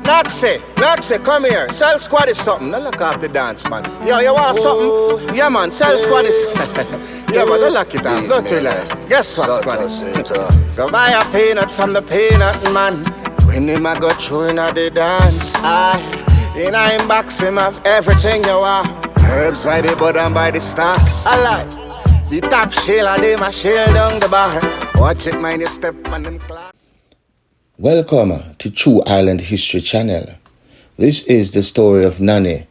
Nazi, come here. Cell Squad is something. Now look off the dance, man. Yo, you want something? Yeah, man. Cell Squad is. Yeah, man. Don't lock it off. Don't tell her. Guess what, Squad? Go buy a peanut from the peanut man. When him a go through in the dance, in a inbox him have everything you want. Herbs by the bud and by the stock. I like the top shell and them a shell down the bar. Watch it, mind you step on them clock. Welcome to True Island History Channel. This is the story of Nanny,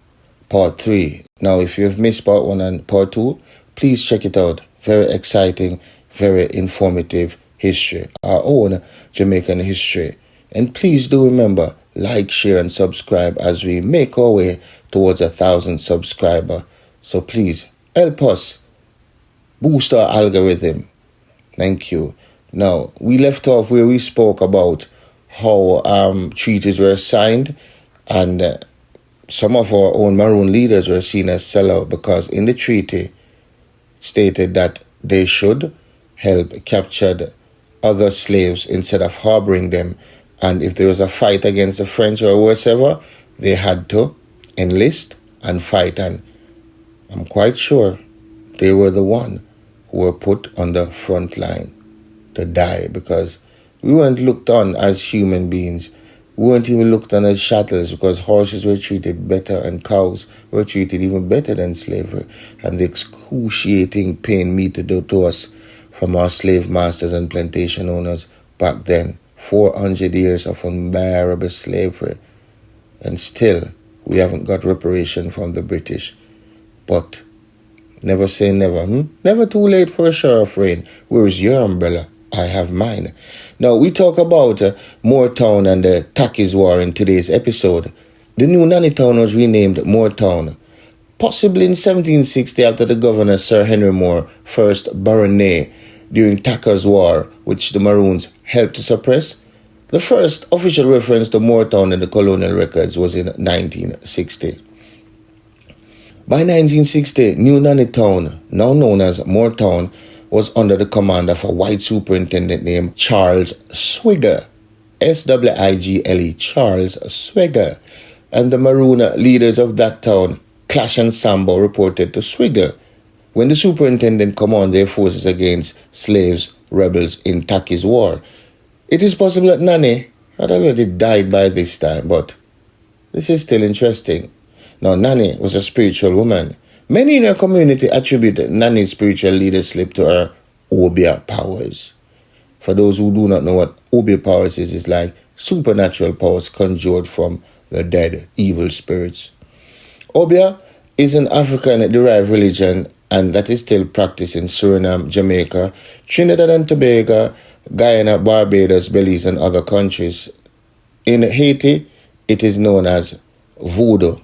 part 3. Now, if you've missed part 1 and part 2, please check it out. Very exciting, very informative history. Our own Jamaican history. And please do remember, like, share and subscribe as we make our way towards 1,000 subscribers. So please, help us boost our algorithm. Thank you. Now, we left off where we spoke about how treaties were signed, and some of our own Maroon leaders were seen as sellout because in the treaty stated that they should help capture other slaves instead of harboring them, and if there was a fight against the French or whatever, they had to enlist and fight, and I'm quite sure they were the one who were put on the front line to die because we weren't looked on as human beings. We weren't even looked on as chattels because horses were treated better and cows were treated even better than slavery. And the excruciating pain meted to us from our slave masters and plantation owners back then. 400 years of unbearable slavery. And still, we haven't got reparation from the British. But never say never. Never too late for a shower of rain. Where is your umbrella? I have mine. Now, we talk about Moortown and the Takis War in today's episode. The new Nanny town was renamed Moortown, possibly in 1760 after the governor Sir Henry Moore, first baronet, during Takers War, which the Maroons helped to suppress. The first official reference to Moortown in the colonial records was in 1960. By 1960, New Nanny Town, now known as Moortown, was under the command of a white superintendent named Charles Swigger, Swigle, Charles Swigger, and the Maroon leaders of that town, Clash and Sambo, reported to Swigger when the superintendent commanded their forces against slaves, rebels in Takis War. It is possible that Nanny had already died by this time, but this is still interesting. Now, Nanny was a spiritual woman. Many in her community attribute Nanny's spiritual leadership to her Obia powers. For those who do not know what Obia powers is, it's like supernatural powers conjured from the dead, evil spirits. Obia is an African-derived religion, and that is still practiced in Suriname, Jamaica, Trinidad and Tobago, Guyana, Barbados, Belize, and other countries. In Haiti, it is known as voodoo.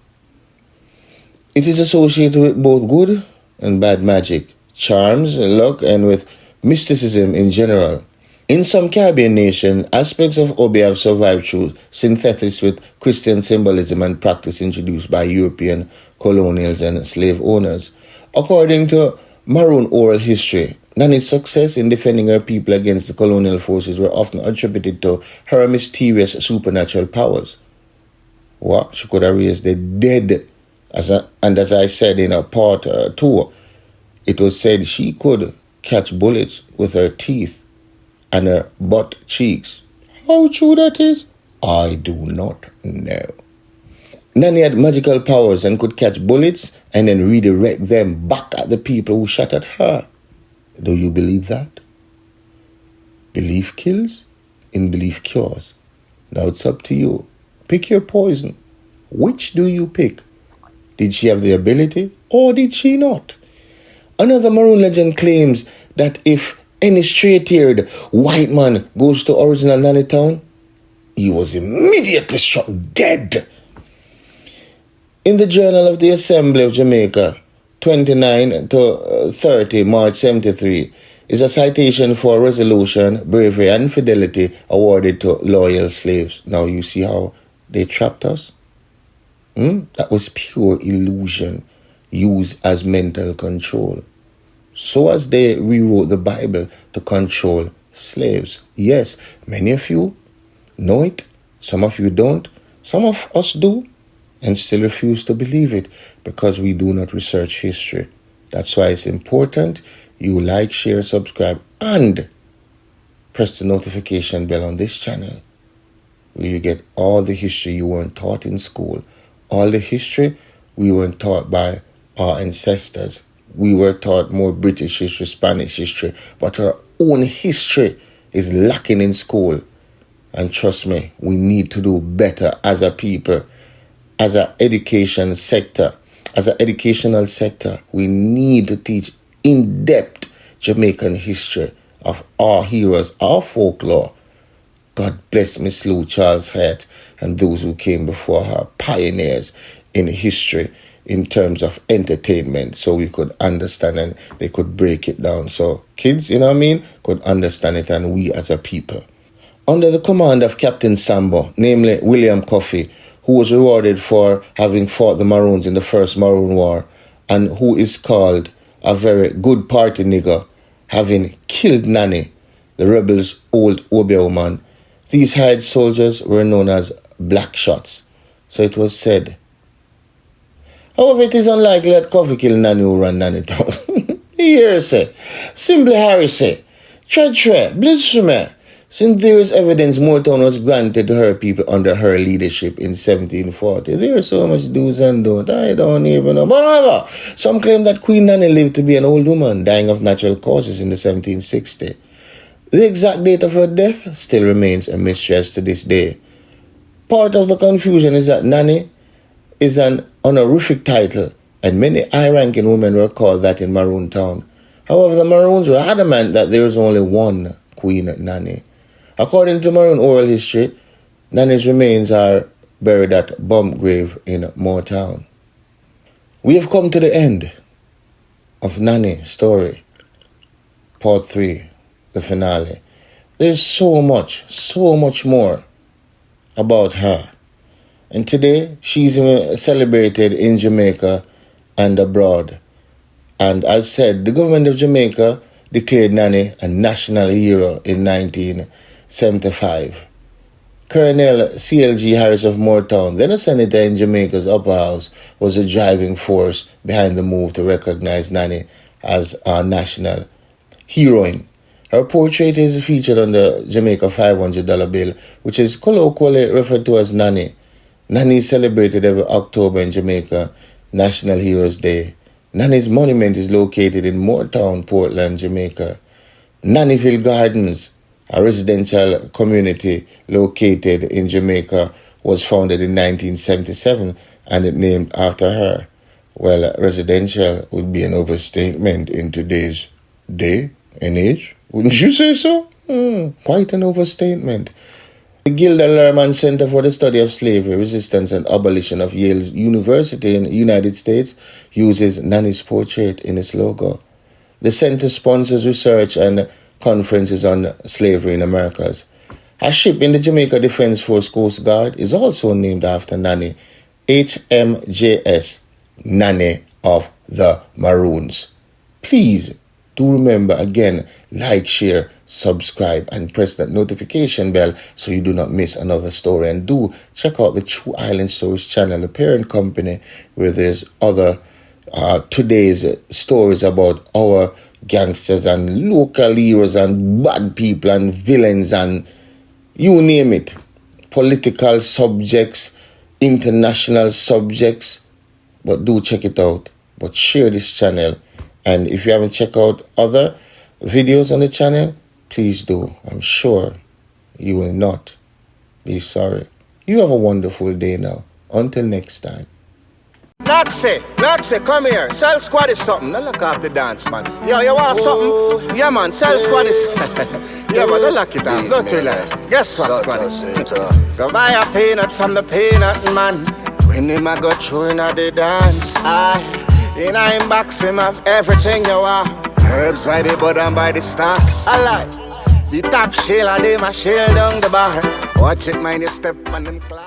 It is associated with both good and bad magic, charms, luck, and with mysticism in general. In some Caribbean nations, aspects of Obia have survived through synthesis with Christian symbolism and practice introduced by European colonials and slave owners. According to Maroon oral history, Nanny's success in defending her people against the colonial forces were often attributed to her mysterious supernatural powers. What? She could have raised the dead. As I said in a part 2, it was said she could catch bullets with her teeth and her butt cheeks. How true that is, I do not know. Nanny had magical powers and could catch bullets and then redirect them back at the people who shot at her. Do you believe that? Belief kills, unbelief cures. Now it's up to you. Pick your poison. Which do you pick? Did she have the ability or did she not? Another Maroon legend claims that if any straight-haired white man goes to original Nanny Town, he was immediately struck dead. In the Journal of the Assembly of Jamaica, 29 to 30 March 73, is a citation for resolution, bravery, and fidelity awarded to loyal slaves. Now you see how they trapped us? That was pure illusion used as mental control. So as they rewrote the Bible to control slaves. Yes, many of you know it. Some of you don't. Some of us do and still refuse to believe it because we do not research history. That's why it's important you like, share, subscribe, and press the notification bell on this channel where you get all the history you weren't taught in school, all the history we weren't taught by our ancestors. We were taught more British history, Spanish history, but our own history is lacking in school. And trust me, we need to do better as a people, as an education sector, as an educational sector. We need to teach in-depth Jamaican history of our heroes, our folklore. God bless Miss Lou Charles Hyatt and those who came before her, pioneers in history in terms of entertainment, so we could understand and they could break it down. So kids, could understand it, and we as a people. Under the command of Captain Sambo, namely William Coffey, who was rewarded for having fought the Maroons in the First Maroon War, and who is called a very good party nigger, having killed Nanny, the rebels' old Obia woman. These hired soldiers were known as black shots. So it was said. However, it is unlikely that Coffee killed Nanny who ran Nanny town. Here say, simply Harry say, Tre, Blitzme, since there is evidence Motown was granted to her people under her leadership in 1740. There is so much do's and don'ts, I don't even know. But however, some claim that Queen Nanny lived to be an old woman, dying of natural causes in the 1760s. The exact date of her death still remains a mystery to this day. Part of the confusion is that Nanny is an honorific title, and many high-ranking women were called that in Maroon Town. However, the Maroons were adamant that there is only one Queen Nanny. According to Maroon oral history, Nanny's remains are buried at Bump Grave in Motown. We have come to the end of Nanny's story, part 3, the finale. There's so much more about her. And today, she's celebrated in Jamaica and abroad. And as said, the government of Jamaica declared Nanny a national hero in 1975. Colonel C.L.G. Harris of Moortown, then a senator in Jamaica's upper house, was the driving force behind the move to recognize Nanny as our national heroine. Her portrait is featured on the Jamaica $500 bill, which is colloquially referred to as Nanny. Nanny is celebrated every October in Jamaica, National Heroes Day. Nanny's monument is located in Moortown, Portland, Jamaica. Nannyville Gardens, a residential community located in Jamaica, was founded in 1977 and it named after her. Well, residential would be an overstatement in today's day and age. Wouldn't you say so? Quite an overstatement. The Gilda Lehrman Center for the Study of Slavery, Resistance and Abolition of Yale University in the United States uses Nanny's portrait in its logo. The center sponsors research and conferences on slavery in Americas. A ship in the Jamaica Defense Force Coast Guard is also named after Nanny, HMJS, Nanny of the Maroons. Please do remember again, like, share, subscribe, and press that notification bell so you do not miss another story. And do check out the True Island Stories channel, the parent company, where there's other today's stories about our gangsters and local heroes and bad people and villains and you name it. Political subjects, international subjects. But do check it out. But share this channel. And if you haven't checked out other videos on the channel, please do. I'm sure you will not be sorry. You have a wonderful day now. Until next time. Nazi, come here. Cell Squad is something. Don't look off the dance, man. Yo, you want something? Yeah, man. Cell Squad is... yeah, man. Don't lock it off. Don't tell her. Guess what, Squad is? Go buy a peanut from the peanut man. When him a go through in the dance, in a box him have everything you want. Herbs by the bud and by the stock. I like the top shell and them a shell down the bar. Watch it, mind you step on them clock.